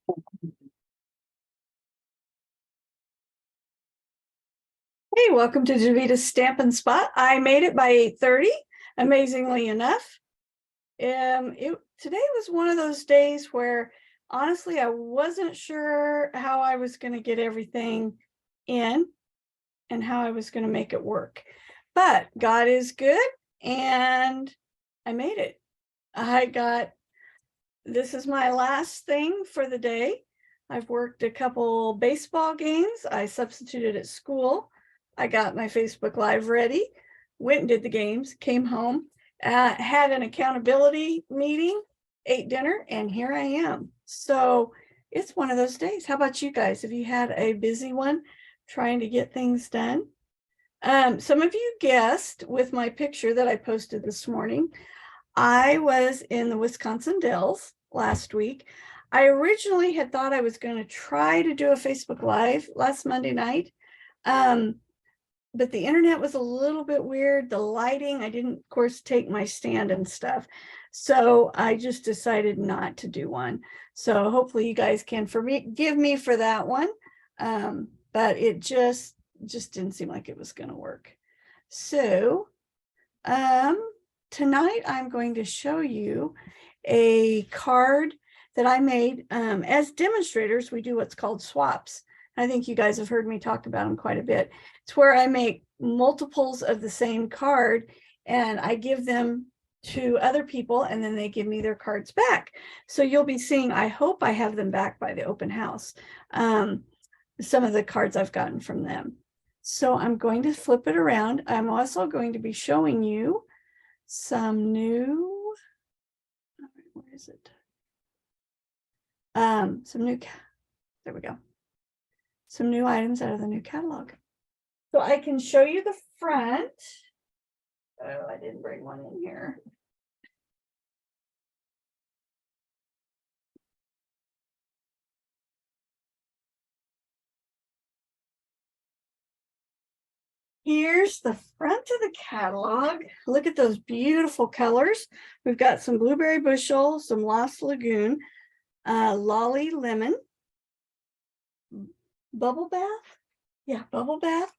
Hey, welcome to Javita's Stampin' Spot. I made it by 8:30, amazingly enough. Today was one of those days where honestly I wasn't sure how I was going to get everything in and how I was going to make it work. But God is good and I made it. This is my last thing for the day. I've worked a couple baseball games. I substituted at school. I got my Facebook Live ready, went and did the games, came home, had an accountability meeting, ate dinner, and here I am. So it's one of those days. How about you guys? Have you had a busy one trying to get things done? Some of you guessed with my picture that I posted this morning. I was in the Wisconsin Dells last week. I originally had thought I was going to try to do a Facebook Live last Monday night. But the internet was a little bit weird. The lighting, I didn't, of course, take my stand and stuff. So I just decided not to do one. So hopefully you guys can forgive me for that one. But it just didn't seem like it was going to work. So tonight I'm going to show you a card that I made. As demonstrators, we do what's called swaps. I think you guys have heard me talk about them quite a bit. It's where I make multiples of the same card and I give them to other people and then they give me their cards back. So you'll be seeing, I hope I have them back by the open house, some of the cards I've gotten from them. So I'm going to flip it around. I'm also going to be showing you some new, where is it? There we go. Some new items out of the new catalog. So I can show you the front. Oh, I didn't bring one in here. Here's the front of the catalog. Look at those beautiful colors. We've got some blueberry bushel, some Lost Lagoon, lolly lemon, bubble bath. Yeah, bubble bath.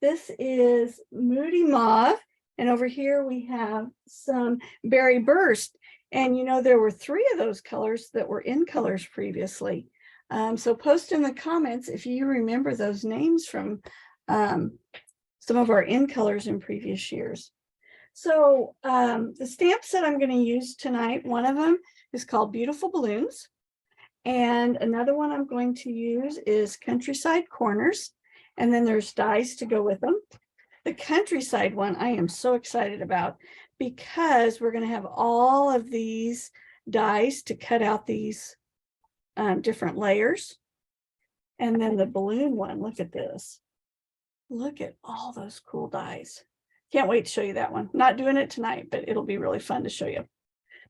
This is moody mauve. And over here we have some berry burst. And you know, there were 3 of those colors that were in colors previously. So post in the comments if you remember those names from some of our in colors in previous years. So the stamp set I'm going to use tonight, one of them is called Beautiful Balloons. And another one I'm going to use is Countryside Corners. And then there's dies to go with them. The Countryside one I am so excited about because we're going to have all of these dies to cut out these different layers. And then the balloon one, look at this. Look at all those cool dies. Can't wait to show you that one. Not doing it tonight, but it'll be really fun to show you.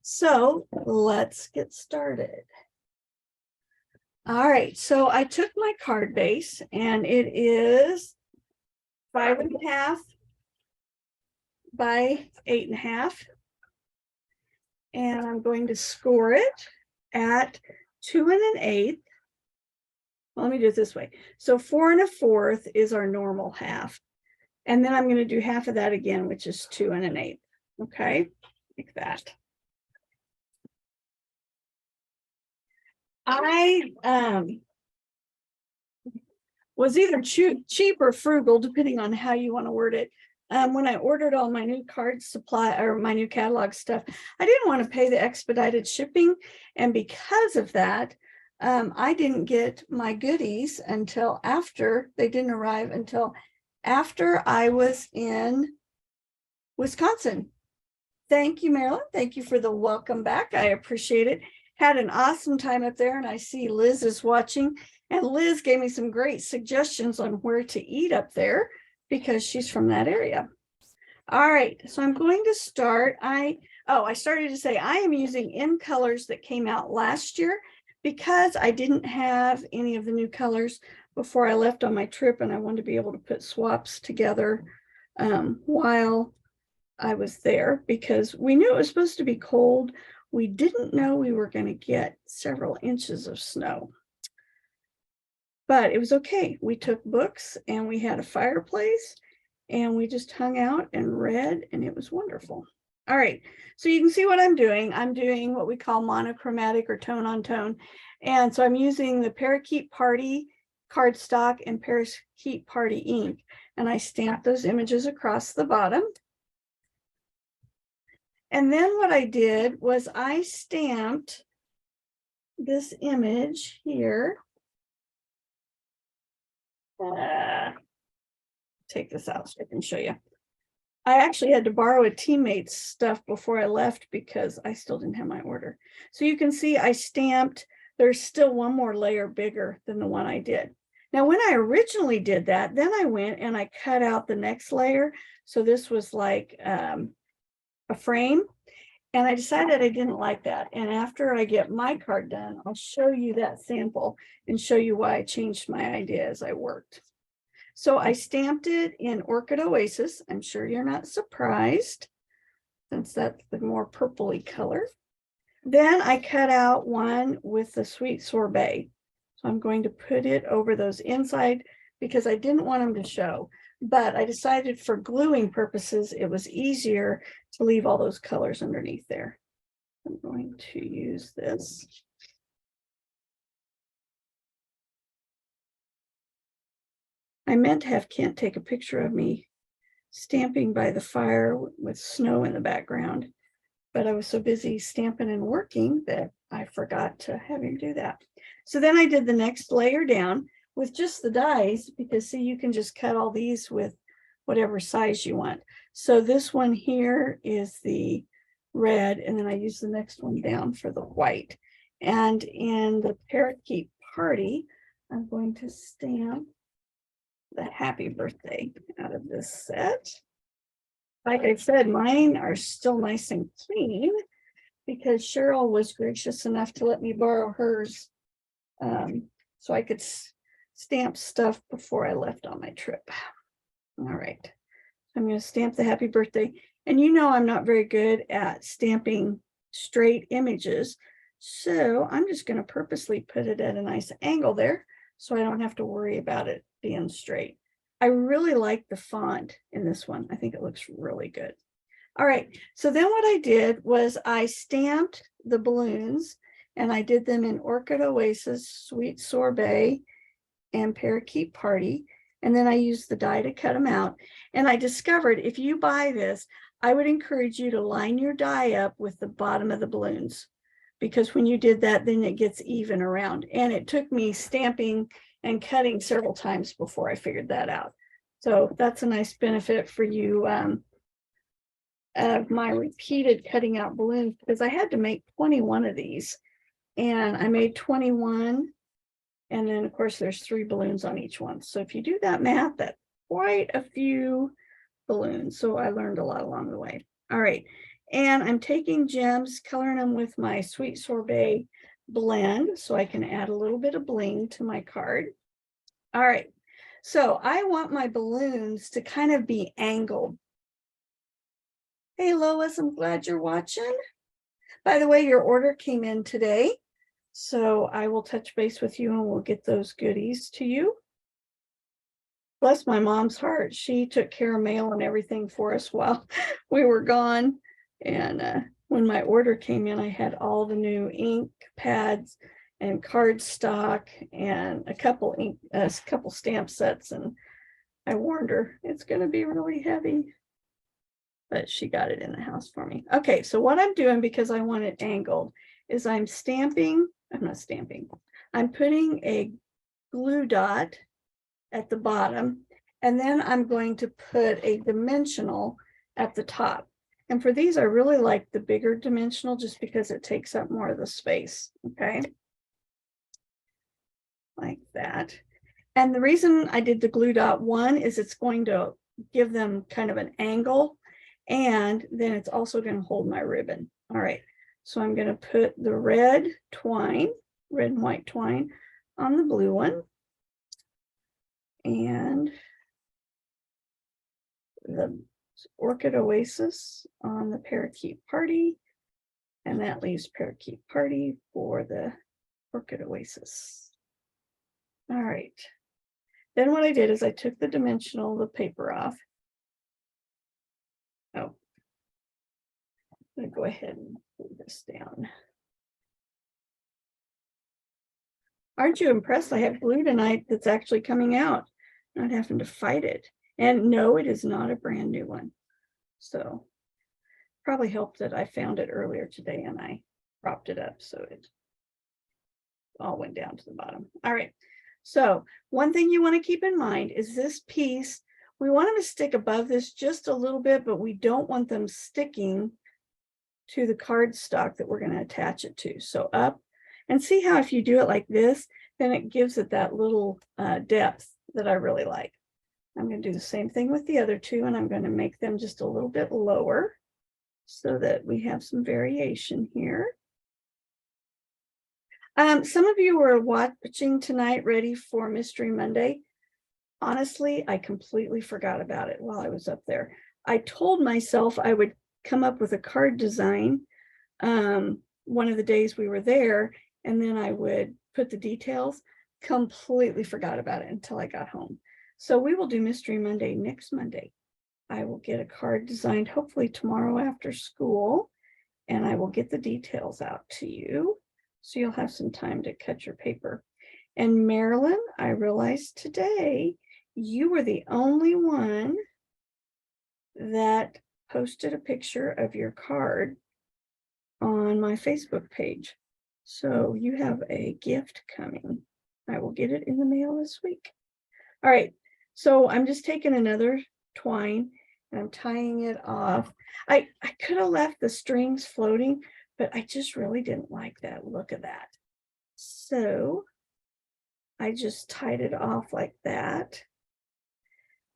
So let's get started. All right, so I took my card base and it is 5.5 by 8.5. And I'm going to score it at 2 1/8. Well, let me do it this way. So 4 1/4 is our normal half. And then I'm going to do half of that again, which is 2 1/8. Okay, like that. I was either cheap or frugal, depending on how you want to word it. When I ordered all my new card supply or my new catalog stuff, I didn't want to pay the expedited shipping. And because of that, I didn't get my goodies until after. They didn't arrive until after I was in Wisconsin. Thank you, Marilyn. Thank you for the welcome back. I appreciate it. Had an awesome time up there, and I see Liz is watching. And Liz gave me some great suggestions on where to eat up there because she's from that area. All right, so I'm going to start. I started to say I am using in colors that came out last year because I didn't have any of the new colors before I left on my trip, and I wanted to be able to put swaps together while I was there because we knew it was supposed to be cold. We didn't know we were going to get several inches of snow. but it was okay. We took books and we had a fireplace and we just hung out and read, and it was wonderful. All right, so you can see what I'm doing. I'm doing what we call monochromatic or tone on tone. And so I'm using the Parakeet Party cardstock and Parakeet Party ink, and I stamped those images across the bottom. And then what I did was I stamped this image here. Take this out so I can show you. I actually had to borrow a teammate's stuff before I left because I still didn't have my order. So you can see I stamped, there's still one more layer bigger than the one I did. Now, when I originally did that, then I went and I cut out the next layer. So this was like a frame. And I decided I didn't like that. And after I get my card done, I'll show you that sample and show you why I changed my idea as I worked. So I stamped it in Orchid Oasis. I'm sure you're not surprised since that's the more purpley color. Then I cut out one with the Sweet Sorbet. So I'm going to put it over those inside because I didn't want them to show, but I decided for gluing purposes, it was easier to leave all those colors underneath there. I'm going to use this. I meant to have Kent take a picture of me stamping by the fire with snow in the background, but I was so busy stamping and working that I forgot to have him do that. So then I did the next layer down with just the dies, because see, you can just cut all these with whatever size you want. So this one here is the red, and then I use the next one down for the white. And in the Parakeet Party, I'm going to stamp the happy birthday out of this set. Like I said, mine are still nice and clean because Cheryl was gracious enough to let me borrow hers so I could stamp stuff before I left on my trip. All right, I'm going to stamp the happy birthday. And you know I'm not very good at stamping straight images, so I'm just going to purposely put it at a nice angle there so I don't have to worry about it being straight. I really like the font in this one. I think it looks really good. All right, so then what I did was I stamped the balloons, and I did them in Orchid Oasis, Sweet Sorbet, and Parakeet Party. And then I used the die to cut them out. And I discovered if you buy this, I would encourage you to line your die up with the bottom of the balloons, because when you did that, then it gets even around. And it took me stamping and cutting several times before I figured that out. So that's a nice benefit for you of my repeated cutting out balloons, because I had to make 21 of these, and I made 21. And then of course there's 3 balloons on each one. So if you do that math, that's quite a few balloons. So I learned a lot along the way. All right. And I'm taking gems, coloring them with my Sweet Sorbet blend so I can add a little bit of bling to my card. All right. So I want my balloons to kind of be angled. Hey, Lois, I'm glad you're watching. By the way, your order came in today, so I will touch base with you and we'll get those goodies to you. Bless my mom's heart. She took care of mail and everything for us while we were gone. And when my order came in, I had all the new ink pads and cardstock and a couple stamp sets. And I warned her it's going to be really heavy, but she got it in the house for me. Okay, so what I'm doing, because I want it angled, is I'm putting a glue dot at the bottom, and then I'm going to put a dimensional at the top. And for these, I really like the bigger dimensional just because it takes up more of the space, okay? Like that. And the reason I did the glue dot, one is it's going to give them kind of an angle, and then it's also going to hold my ribbon. All right, so I'm going to put the red and white twine on the blue one, and the Orchid Oasis on the Parakeet Party, and that leaves Parakeet Party for the Orchid Oasis. All right. Then what I did is I took the paper off. Oh, I'm going to go ahead and move this down. Aren't you impressed? I have glue tonight that's actually coming out, not having to fight it. And no, it is not a brand new one. So probably helped that I found it earlier today and I propped it up so it all went down to the bottom. All right. So one thing you want to keep in mind is this piece, we want them to stick above this just a little bit, but we don't want them sticking to the cardstock that we're going to attach it to. So up, and see how if you do it like this, then it gives it that little depth that I really like. I'm going to do the same thing with the other two, and I'm going to make them just a little bit lower so that we have some variation here. Some of you were watching tonight ready for Mystery Monday. Honestly, I completely forgot about it while I was up there. I told myself I would come up with a card design one of the days we were there, and then I would put the details. Completely forgot about it until I got home. So we will do Mystery Monday next Monday. I will get a card designed hopefully tomorrow after school, and I will get the details out to you so you'll have some time to cut your paper. And Marilyn, I realized today you were the only one that posted a picture of your card on my Facebook page. So you have a gift coming. I will get it in the mail this week. All right, so I'm just taking another twine and I'm tying it off. I could have left the strings floating, but I just really didn't like that look of that. So I just tied it off like that.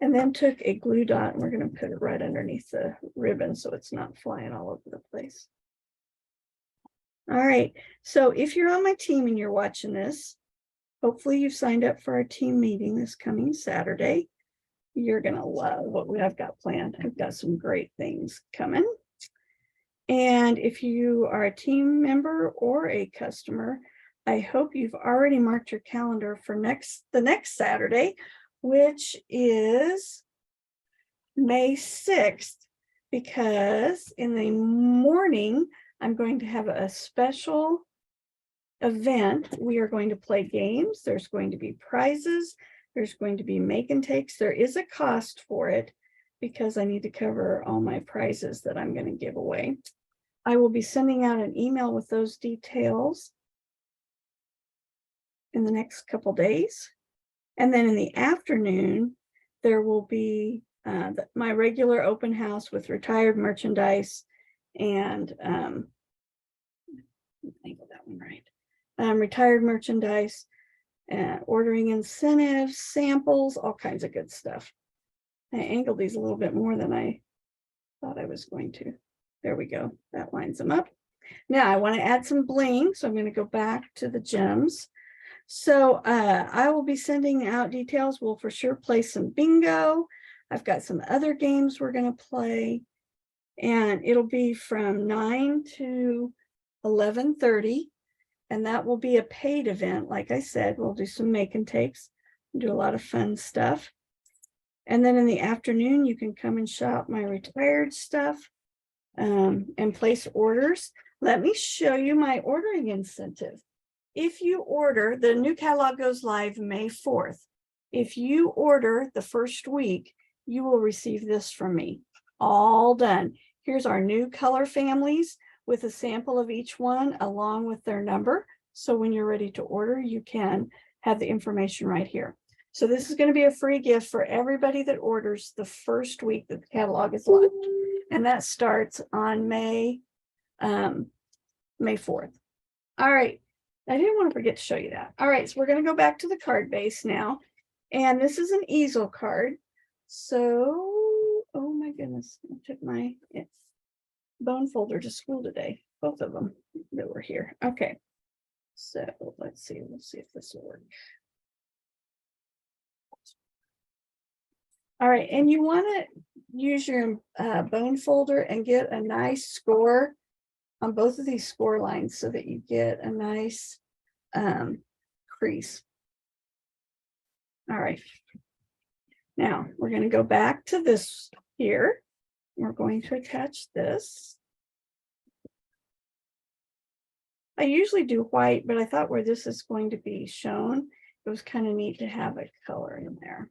And then took a glue dot and we're going to put it right underneath the ribbon so it's not flying all over the place. All right, so if you're on my team and you're watching this, hopefully you've signed up for our team meeting this coming Saturday. You're going to love what I've got planned. I've got some great things coming. And if you are a team member or a customer, I hope you've already marked your calendar for the next Saturday, which is May 6th, because in the morning, I'm going to have a special event. We are going to play games. There's going to be prizes. There's going to be make and takes. There is a cost for it because I need to cover all my prizes that I'm going to give away. I will be sending out an email with those details in the next couple days. And then in the afternoon, there will be my regular open house with retired merchandise and angle that one right. Retired merchandise, ordering incentives, samples, all kinds of good stuff. I angled these a little bit more than I thought I was going to. There we go. That lines them up. Now I want to add some bling, so I'm going to go back to the gems. So I will be sending out details. We'll for sure play some bingo. I've got some other games we're going to play, and it'll be from 9 to 11:30. And that will be a paid event. Like I said, we'll do some make and takes, do a lot of fun stuff. And then in the afternoon, you can come and shop my retired stuff and place orders. Let me show you my ordering incentive. If you order, the new catalog goes live May 4th. If you order the first week, you will receive this from me. All done. Here's our new color families with a sample of each one along with their number. So when you're ready to order, you can have the information right here. So this is going to be a free gift for everybody that orders the first week that the catalog is live. And that starts on May 4th. All right. I didn't want to forget to show you that. All right. So we're going to go back to the card base now. And this is an easel card. So, oh my goodness, I took my bone folder to school today, both of them that were here. Okay, so let's see if this will work. All right, and you want to use your bone folder and get a nice score on both of these score lines so that you get a nice crease. All right. Now we're going to go back to this here. We're going to attach this. I usually do white, but I thought where this is going to be shown, it was kind of neat to have a color in there.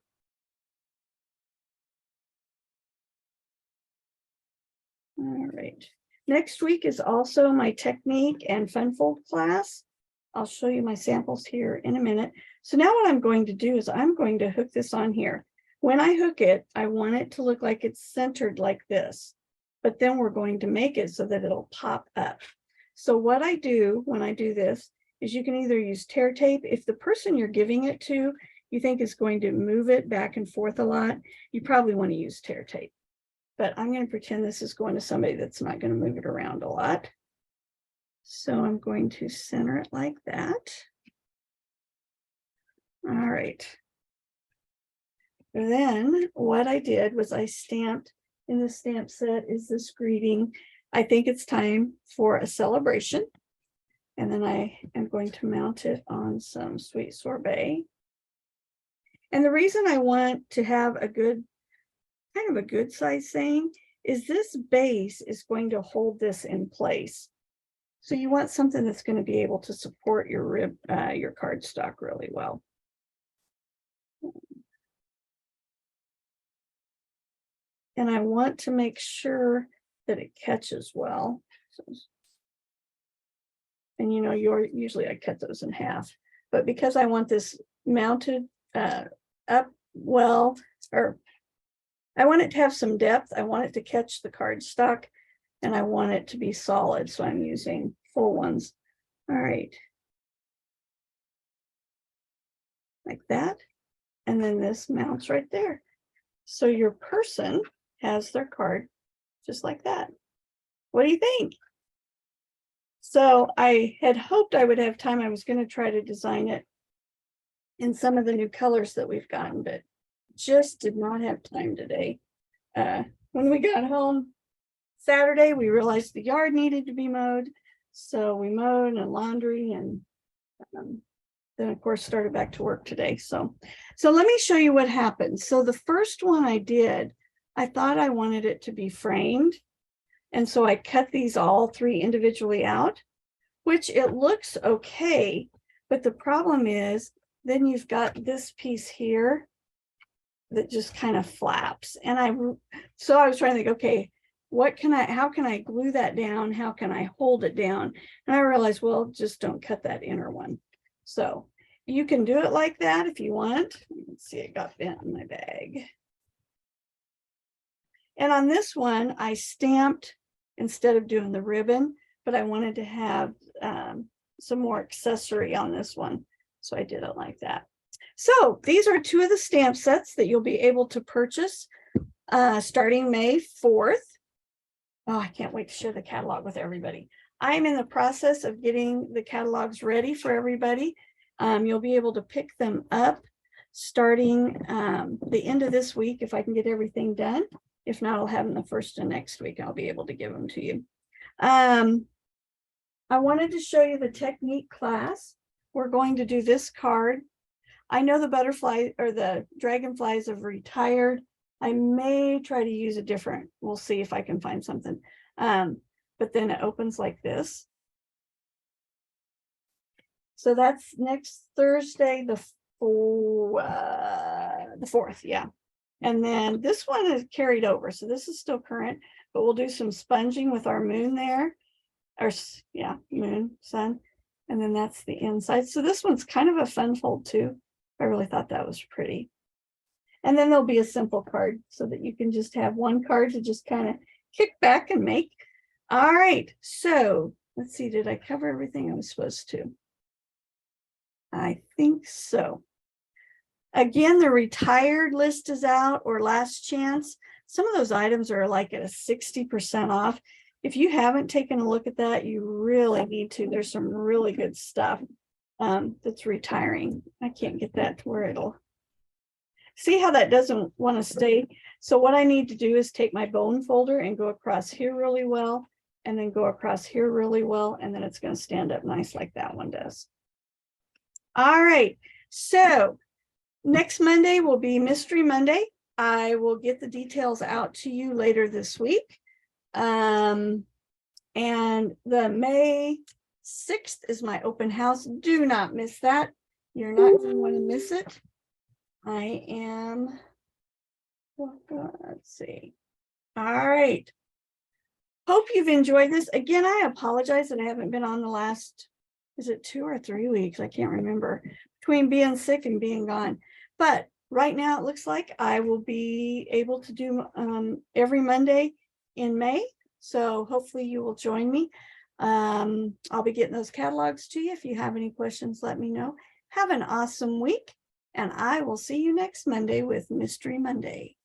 All right. Next week is also my technique and fun fold class. I'll show you my samples here in a minute. So now what I'm going to do is I'm going to hook this on here. When I hook it, I want it to look like it's centered like this, but then we're going to make it so that it'll pop up. So what I do when I do this is you can either use tear tape. If the person you're giving it to, you think is going to move it back and forth a lot, you probably want to use tear tape. But I'm going to pretend this is going to somebody that's not going to move it around a lot. So I'm going to center it like that. All right. Then what I did was I stamped in the stamp set is this greeting. I think it's time for a celebration. And then I am going to mount it on some sweet sorbet. And the reason I want to have a good, kind of a good size thing is this base is going to hold this in place. So you want something that's going to be able to support your your cardstock really well. And I want to make sure that it catches well. And you know, usually I cut those in half, but because I want this mounted up well, or I want it to have some depth, I want it to catch the cardstock, and I want it to be solid, so I'm using full ones. All right. Like that. And then this mounts right there. So your person has their card just like that. What do you think? So I had hoped I would have time. I was going to try to design it in some of the new colors that we've gotten, but just did not have time today. When we got home Saturday, we realized the yard needed to be mowed. So we mowed and laundry, and then of course started back to work today. So let me show you what happened. So the first one I did, I thought I wanted it to be framed. And so I cut these all three individually out, which it looks okay. But the problem is then you've got this piece here that just kind of flaps. And so I was trying to think, okay, how can I glue that down? How can I hold it down? And I realized, well, just don't cut that inner one. So you can do it like that if you want. Let's see, it got bent in my bag. And on this one, I stamped instead of doing the ribbon, but I wanted to have some more accessory on this one. So I did it like that. So these are two of the stamp sets that you'll be able to purchase starting May 4th. Oh, I can't wait to share the catalog with everybody. I'm in the process of getting the catalogs ready for everybody. You'll be able to pick them up starting the end of this week if I can get everything done. If not, I'll have them the first of next week. I'll be able to give them to you. I wanted to show you the technique class. We're going to do this card. I know the butterfly or the dragonflies have retired. I may try to use a different, we'll see if I can find something. But then it opens like this. So that's next Thursday, the 4th, yeah. And then this one is carried over. So this is still current, but we'll do some sponging with our moon there. Or yeah, moon, sun. And then that's the inside. So this one's kind of a fun fold too. I really thought that was pretty. And then there'll be a simple card so that you can just have one card to just kind of kick back and make. All right, so let's see, did I cover everything I was supposed to? I think so. Again, the retired list is out, or last chance. Some of those items are like at a 60% off. If you haven't taken a look at that, you really need to. There's some really good stuff that's retiring. I can't get that to where it'll. See how that doesn't want to stay? So what I need to do is take my bone folder and go across here really well, and then go across here really well, and then it's going to stand up nice like that one does. All right, so Next Monday will be Mystery Monday. I will get the details out to you later this week. And the May 6th is my open house. Do not miss that. You're not going to want to miss it. I am, let's see. All right. Hope you've enjoyed this. Again, I apologize that I haven't been on the last, is it 2 or 3 weeks? I can't remember, between being sick and being gone. But right now it looks like I will be able to do every Monday in May. So hopefully you will join me. I'll be getting those catalogs to you. If you have any questions, let me know. Have an awesome week, and I will see you next Monday with Mystery Monday.